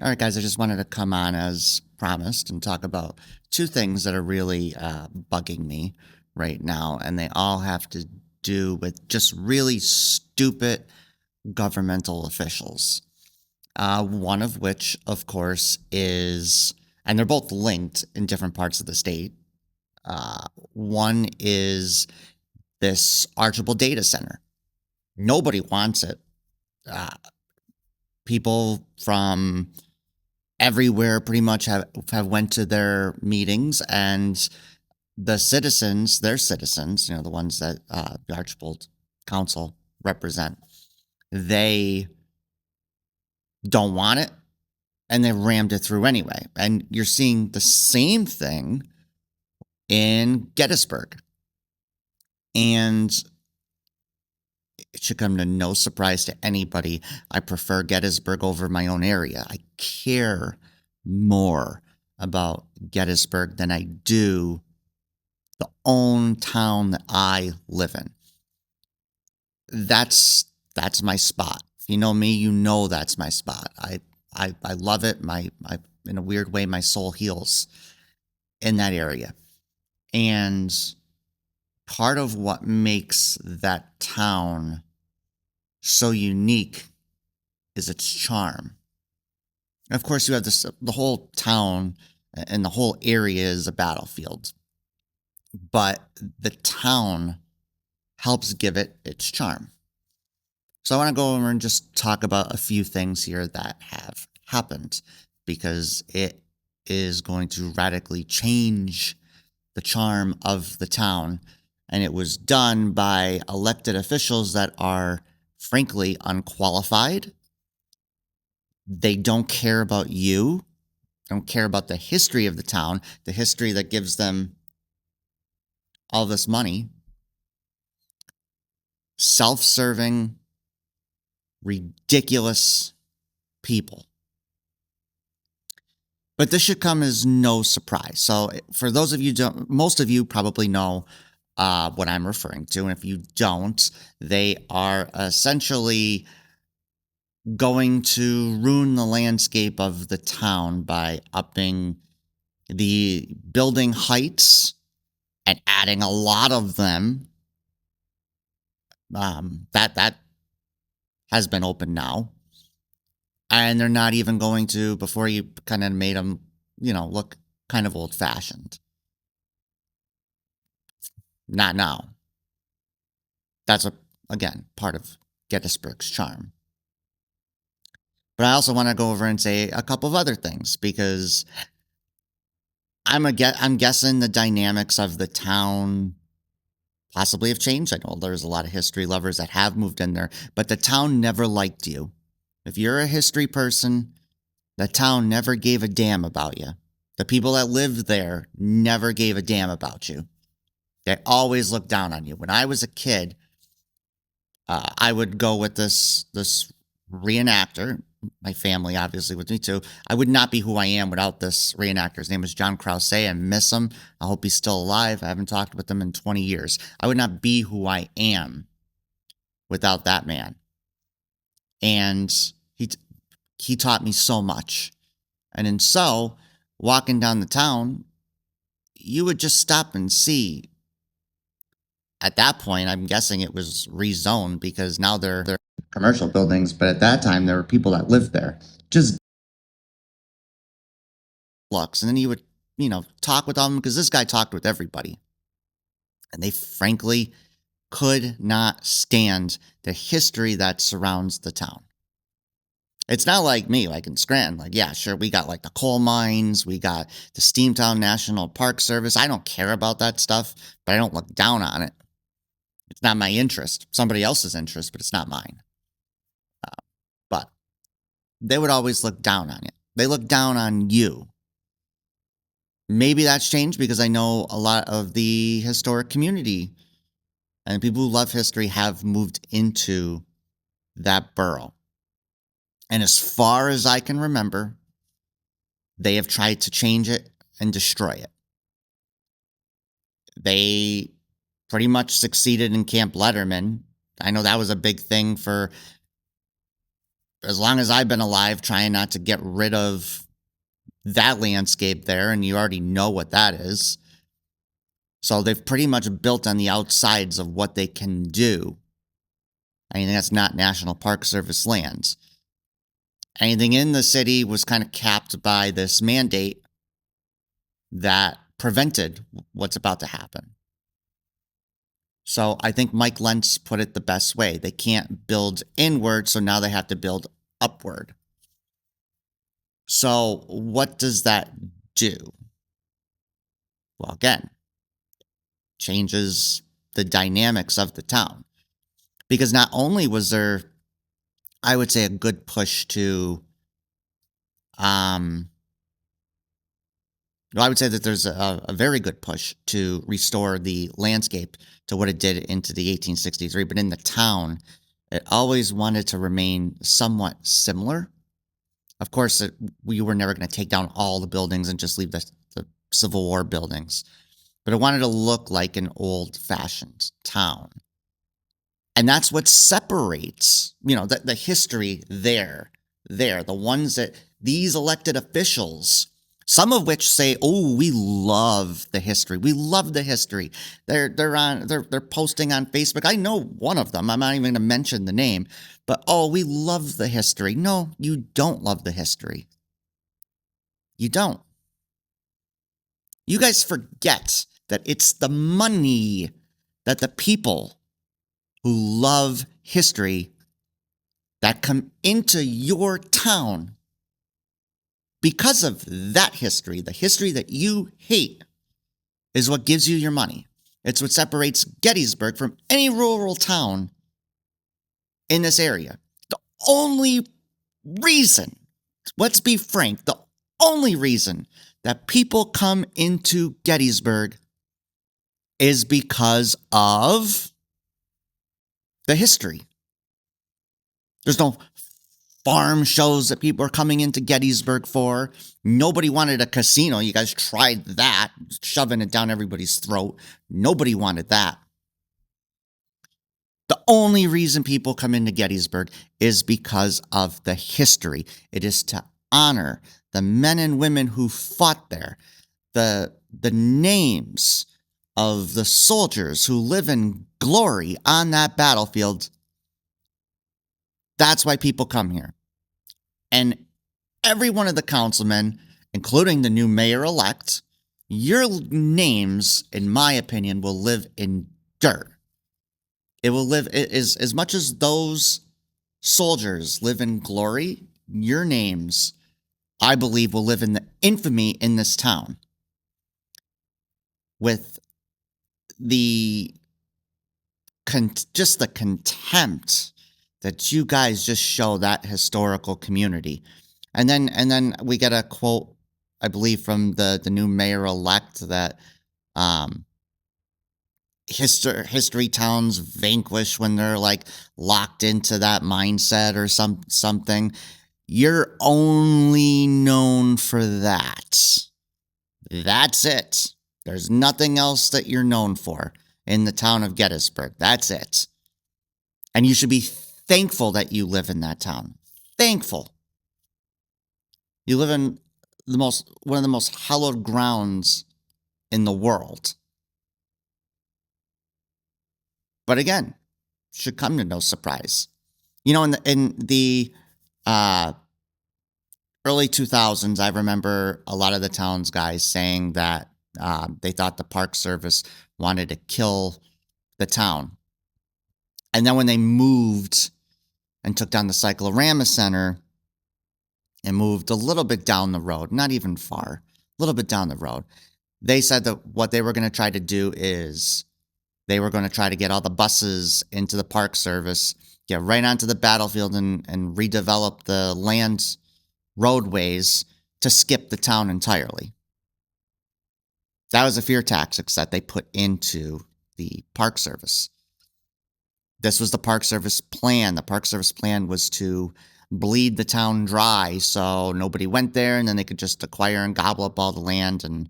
All right, guys, I just wanted to come on as promised and talk about two things that are really bugging me right now. And they all have to do with just really stupid governmental officials. One of which, of course, is, and they're both linked in different parts of the state. One is this Archibald data center. Nobody wants it. Uh, People from everywhere pretty much have went to their meetings, and the citizens, their citizens, the ones that the Archibald Council represent, they don't want it, and they rammed it through anyway. And you're seeing the same thing in Gettysburg. And it should come to no surprise to anybody. I prefer Gettysburg over my own area. I care more about Gettysburg than I do the own town that I live in. That's my spot. If you know me, you know that's my spot. I love it. My in a weird way, my soul heals in that area. And part of what makes that town so unique is its charm. And of course, you have the whole town and the whole area is a battlefield, but the town helps give it its charm. So I want to go over and just talk about a few things here that have happened because it is going to radically change the charm of the town. And it was done by elected officials that are, frankly, unqualified. They don't care about you, don't care about the history of the town, the history that gives them all this money. Self-serving, ridiculous people. But this should come as no surprise. So for those of you most of you probably know what I'm referring to. And if you don't, they are essentially going to ruin the landscape of the town by upping the building heights and adding a lot of them. That has been open now. And they're not even going to, before you kind of made them, look kind of old fashioned. Not now. That's again, part of Gettysburg's charm. But I also want to go over and say a couple of other things because I'm guessing the dynamics of the town possibly have changed. I know there's a lot of history lovers that have moved in there, but the town never liked you. If you're a history person, the town never gave a damn about you. The people that lived there never gave a damn about you. They always looked down on you. When I was a kid, I would go with this reenactor. My family, obviously, with me too. I would not be who I am without this reenactor. His name was John Krause. I miss him. I hope he's still alive. I haven't talked with him in 20 years. I would not be who I am without that man. And he taught me so much. And so, walking down the town, you would just stop and see. At that point, I'm guessing it was rezoned because now they're commercial buildings. But at that time, there were people that lived there. Just looks. And then you would, talk with them because this guy talked with everybody. And they frankly could not stand the history that surrounds the town. It's not like me, like in Scranton. Like, yeah, sure, we got like the coal mines, we got the Steamtown National Park Service. I don't care about that stuff, but I don't look down on it. It's not my interest. Somebody else's interest, but it's not mine. But they would always look down on it. They look down on you. Maybe that's changed because I know a lot of the historic community and people who love history have moved into that borough. And as far as I can remember, they have tried to change it and destroy it. They pretty much succeeded in Camp Letterman. I know that was a big thing for as long as I've been alive, trying not to get rid of that landscape there, and you already know what that is. So they've pretty much built on the outsides of what they can do. Anything that's not National Park Service lands. Anything in the city was kind of capped by this mandate that prevented what's about to happen. So I think Mike Lentz put it the best way. They can't build inward, so now they have to build upward. So what does that do? Well, again, changes the dynamics of the town. Because not only was there, I would say, a good push to, well, I would say that there's a very good push to restore the landscape to what it did into the 1863, but in the town, it always wanted to remain somewhat similar. Of course, we were never going to take down all the buildings and just leave the Civil War buildings, but it wanted to look like an old-fashioned town. And that's what separates, the history there, the ones that these elected officials, some of which say, "Oh, we love the history. We love the history." They're posting on Facebook. I know one of them. I'm not even going to mention the name, but we love the history. No, you don't love the history. You don't. You guys forget that it's the money that the people who love history that come into your town because of that history, the history that you hate, is what gives you your money. It's what separates Gettysburg from any rural town in this area. The only reason, let's be frank, the only reason that people come into Gettysburg is because of the history. There's no farm shows that people are coming into Gettysburg for. Nobody wanted a casino. You guys tried that, shoving it down everybody's throat. Nobody wanted that. The only reason people come into Gettysburg is because of the history. It is to honor the men and women who fought there, the names of the soldiers who live in glory on that battlefield. That's why people come here. And every one of the councilmen, including the new mayor-elect, your names, in my opinion, will live in dirt. It will live, as much as those soldiers live in glory, your names, I believe, will live in the infamy in this town. With just the contempt that you guys just show that historical community. And then we get a quote, I believe, from the new mayor-elect that history towns vanquish when they're like locked into that mindset or something. You're only known for that. That's it. There's nothing else that you're known for in the town of Gettysburg. That's it. And you should be thankful that you live in that town. Thankful. You live in one of the most hallowed grounds in the world. But again, should come to no surprise. In the early 2000s, I remember a lot of the town's guys saying that they thought the Park Service wanted to kill the town. And then when they moved and took down the Cyclorama Center and moved a little bit down the road, not even far, a little bit down the road, they said that what they were going to try to do is they were going to try to get all the buses into the Park Service, get right onto the battlefield and redevelop the land roadways to skip the town entirely. That was the fear tactics that they put into the Park Service. This was the Park Service plan. The Park Service plan was to bleed the town dry so nobody went there, and then they could just acquire and gobble up all the land. And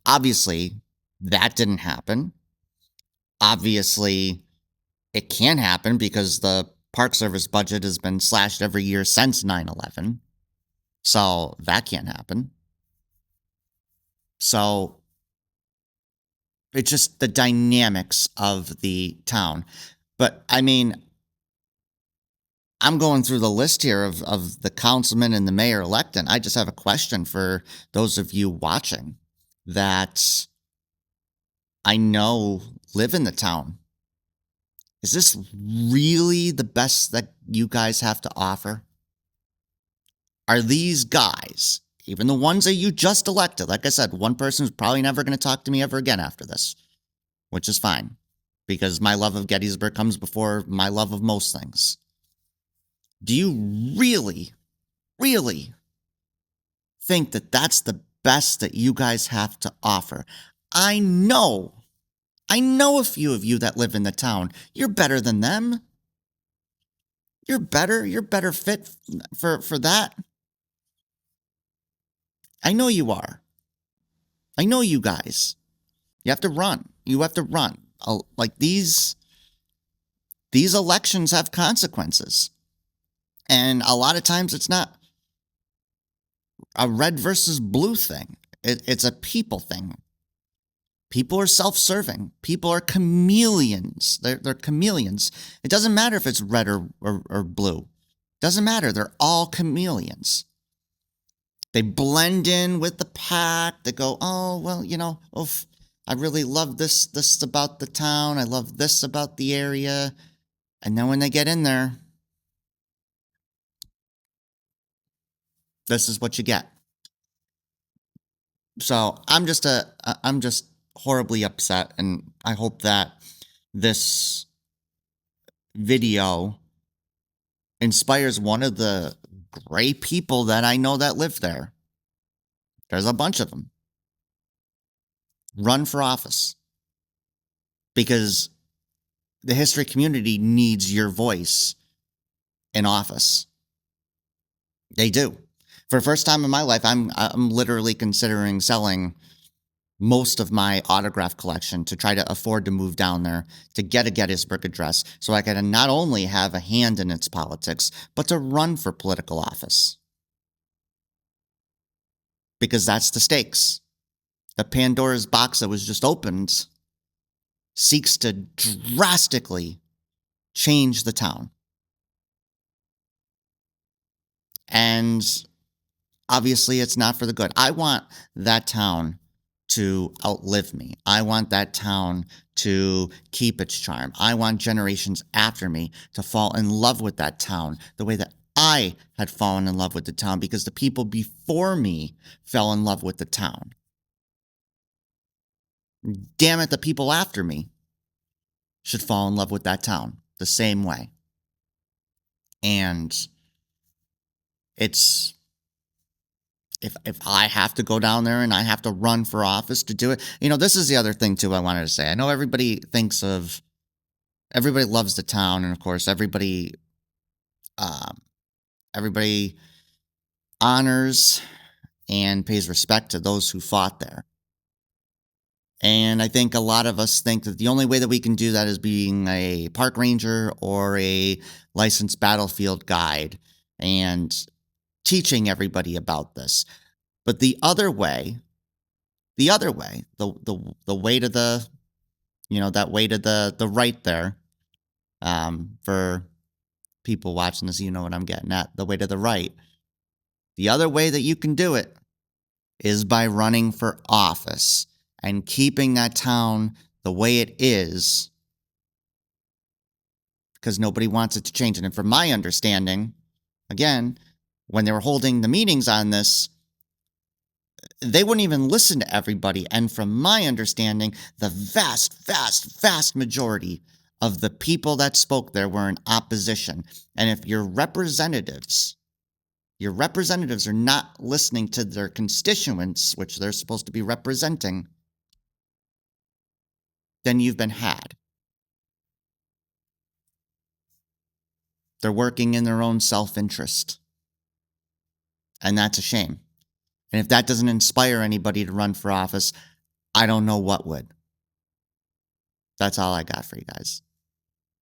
obviously that didn't happen. Obviously it can happen because the Park Service budget has been slashed every year since 9/11. So that can't happen. So it's just the dynamics of the town. But I mean, I'm going through the list here of the councilman and the mayor elect, and I just have a question for those of you watching that I know live in the town. Is this really the best that you guys have to offer? Are these guys, even the ones that you just elected, like I said, one person who's probably never going to talk to me ever again after this, which is fine because my love of Gettysburg comes before my love of most things. Do you really, really think that that's the best that you guys have to offer? I know a few of you that live in the town. You're better than them. You're better fit for that. I know you are. I know you guys. You have to run. You have to run. Like these elections have consequences. And a lot of times it's not a red versus blue thing. It's a people thing. People are self-serving. People are chameleons. They're chameleons. It doesn't matter if it's red or blue. It doesn't matter. They're all chameleons. They blend in with the pack. They go, oh, well, oof, I really love this about the town. I love this about the area. And then when they get in there, this is what you get. So I'm just horribly upset, and I hope that this video inspires one of the great people that I know that live there. There's a bunch of them. Run for office. Because the history community needs your voice in office. They do. For the first time in my life, I'm literally considering selling most of my autograph collection to try to afford to move down there to get a Gettysburg Address so I can not only have a hand in its politics, but to run for political office. Because that's the stakes. The Pandora's box that was just opened seeks to drastically change the town. And obviously, it's not for the good. I want that town to outlive me. I want that town to keep its charm. I want generations after me to fall in love with that town the way that I had fallen in love with the town because the people before me fell in love with the town. Damn it, the people after me should fall in love with that town the same way. And it's if I have to go down there and I have to run for office to do it, this is the other thing too I wanted to say. I know everybody loves the town, and of course everybody honors and pays respect to those who fought there. And I think a lot of us think that the only way that we can do that is being a park ranger or a licensed battlefield guide and teaching everybody about this. But the way, the way to the, that way to the right there, for people watching this, you know what I'm getting at, the way to the right. The other way that you can do it is by running for office and keeping that town the way it is, because nobody wants it to change. And from my understanding, again, when they were holding the meetings on this, they wouldn't even listen to everybody. And from my understanding, the vast majority of the people that spoke there were in opposition. And if your representatives are not listening to their constituents, which they're supposed to be representing, then you've been had. They're working in their own self-interest. And that's a shame. And if that doesn't inspire anybody to run for office, I don't know what would. That's all I got for you guys.